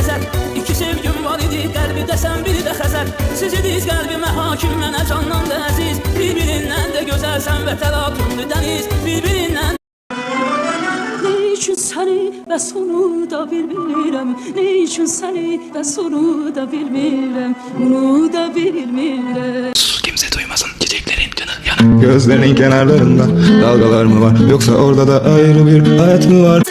əsər. İki sevgim var idi, qəlbi dəsən biri də xəzər. Sizidiz qəlbimə hakim, mənə candan da əziz. Bir-birindən də gözəlsən və təlatümlü dəniz. Bir-birindən ne için səni və sonu da bilmirəm. Ne için səni və sonu da bilmirəm. Bunu da bilmirəm. Kimse duymasın, çiçeklerin canı yanık. Gözlerinin kenarlarında dalgalar mı var, yoksa orada da ayrı bir hayat mı var?